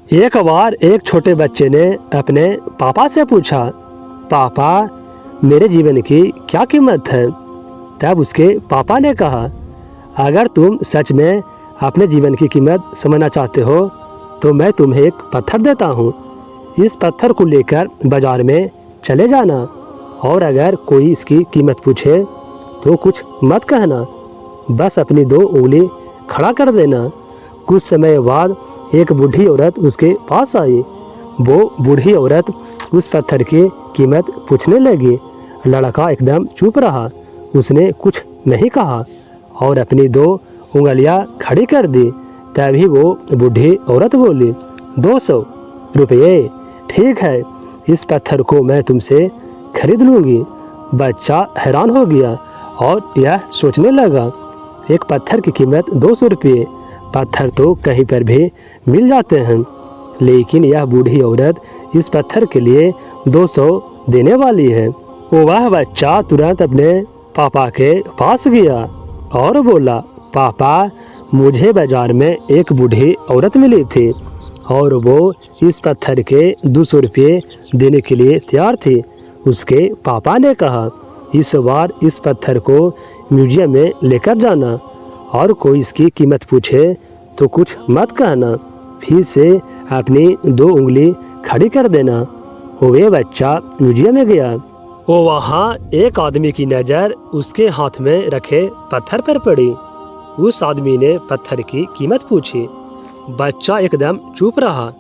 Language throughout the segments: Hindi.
एक बार एक छोटे बच्चे ने अपने पापा से पूछा, पापा मेरे जीवन की क्या कीमत है। तब उसके पापा ने कहा, अगर तुम सच में अपने जीवन की कीमत समझना चाहते हो तो मैं तुम्हें एक पत्थर देता हूँ। इस पत्थर को लेकर बाजार में चले जाना और अगर कोई इसकी कीमत पूछे तो कुछ मत कहना, बस अपनी 2 उंगली खड़ा कर देना। कुछ समय बाद एक बूढ़ी औरत उसके पास आई। वो बूढ़ी औरत उस पत्थर की कीमत पूछने लगी। लड़का एकदम चुप रहा, उसने कुछ नहीं कहा और अपनी 2 उंगलियां खड़ी कर दी। तभी वो बूढ़ी औरत बोली, 200 रुपये, ठीक है, इस पत्थर को मैं तुमसे खरीद लूँगी। बच्चा हैरान हो गया और यह सोचने लगा, एक पत्थर की कीमत 200 रुपये, पत्थर तो कहीं पर भी मिल जाते हैं, लेकिन यह बूढ़ी औरत इस पत्थर के लिए 200 देने वाली है। वह बच्चा तुरंत अपने पापा के पास गया और बोला, पापा मुझे बाजार में एक बूढ़ी औरत मिली थी और वो इस पत्थर के 200 रुपये देने के लिए तैयार थी। उसके पापा ने कहा, इस बार इस पत्थर को म्यूजियम में लेकर जाना और कोई इसकी कीमत पूछे तो कुछ मत कहना, फिर से अपनी 2 उंगली खड़ी कर देना। वे बच्चा म्यूजियम में गया। वो वहाँ एक आदमी की नज़र उसके हाथ में रखे पत्थर पर पड़ी। उस आदमी ने पत्थर की कीमत पूछी। बच्चा एकदम चुप रहा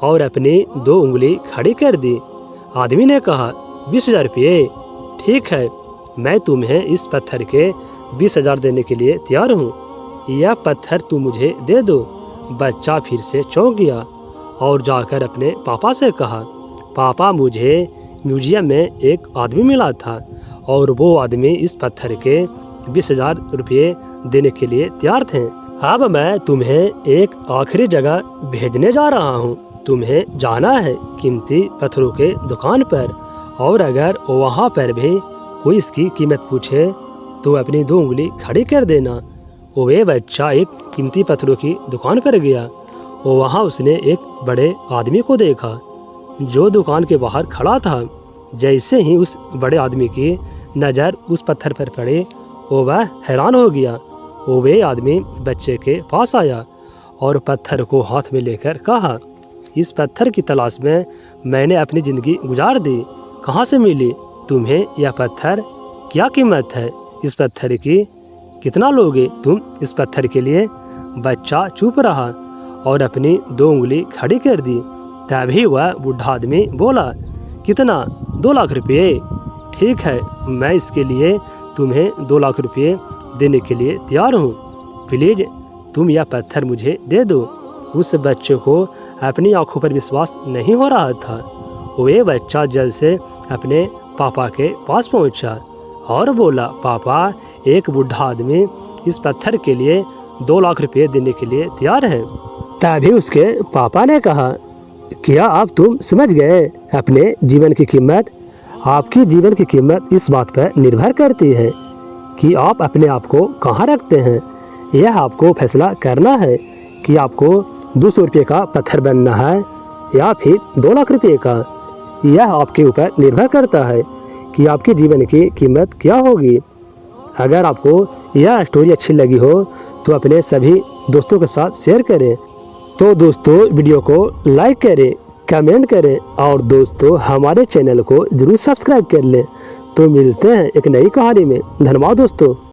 और अपनी 2 उंगली खड़ी कर दी। आदमी ने कहा, 20,000 रुपये, ठीक है, मैं तुम्हें इस पत्थर के 20,000 देने के लिए तैयार हूँ, यह पत्थर तुम मुझे दे दो। बच्चा फिर से चौंक गया और जाकर अपने पापा से कहा, पापा मुझे म्यूजियम में एक आदमी मिला था और वो आदमी इस पत्थर के 20,000 रुपये देने के लिए तैयार थे। अब मैं तुम्हें एक आखिरी जगह भेजने जा रहा हूँ। तुम्हें जाना है कीमती पत्थरों के दुकान पर और अगर वहाँ पर भी कोई इसकी कीमत पूछे तो अपनी 2 उंगली खड़ी कर देना। वे बच्चा एक कीमती पत्थरों की दुकान पर गया। वहाँ उसने एक बड़े आदमी को देखा जो दुकान के बाहर खड़ा था। जैसे ही उस बड़े आदमी की नज़र उस पत्थर पर पड़ी, वह हैरान हो गया। वे आदमी बच्चे के पास आया और पत्थर को हाथ में लेकर कहा, इस पत्थर की तलाश में मैंने अपनी ज़िंदगी गुजार दी, कहाँ से मिली तुम्हें यह पत्थर? क्या कीमत है इस पत्थर की? कितना लोगे तुम इस पत्थर के लिए? बच्चा चुप रहा और अपनी 2 उंगली खड़ी कर दी। तभी वह बूढ़ा आदमी बोला, कितना? 2 लाख रुपये, ठीक है, मैं इसके लिए तुम्हें 2 लाख रुपये देने के लिए तैयार हूँ, प्लीज़ तुम यह पत्थर मुझे दे दो। उस बच्चे को अपनी आंखों पर विश्वास नहीं हो रहा था। वे बच्चा जल्द से अपने पापा के पास पहुँचा और बोला, पापा एक बूढ़ा आदमी इस पत्थर के लिए 2 लाख रुपये देने के लिए तैयार है। तभी उसके पापा ने कहा, क्या अब तुम समझ गए अपने जीवन की कीमत? आपकी जीवन की कीमत इस बात पर निर्भर करती है कि आप अपने आप को कहाँ रखते हैं। यह आपको फैसला करना है कि आपको 200 रुपये का पत्थर बनना है या फिर 2 लाख रुपये का। यह आपके ऊपर निर्भर करता है कि आपके जीवन की कीमत क्या होगी। अगर आपको यह स्टोरी अच्छी लगी हो तो अपने सभी दोस्तों के साथ शेयर करें। तो दोस्तों वीडियो को लाइक करें, कमेंट करें और दोस्तों हमारे चैनल को ज़रूर सब्सक्राइब कर लें। तो मिलते हैं एक नई कहानी में। धन्यवाद दोस्तों।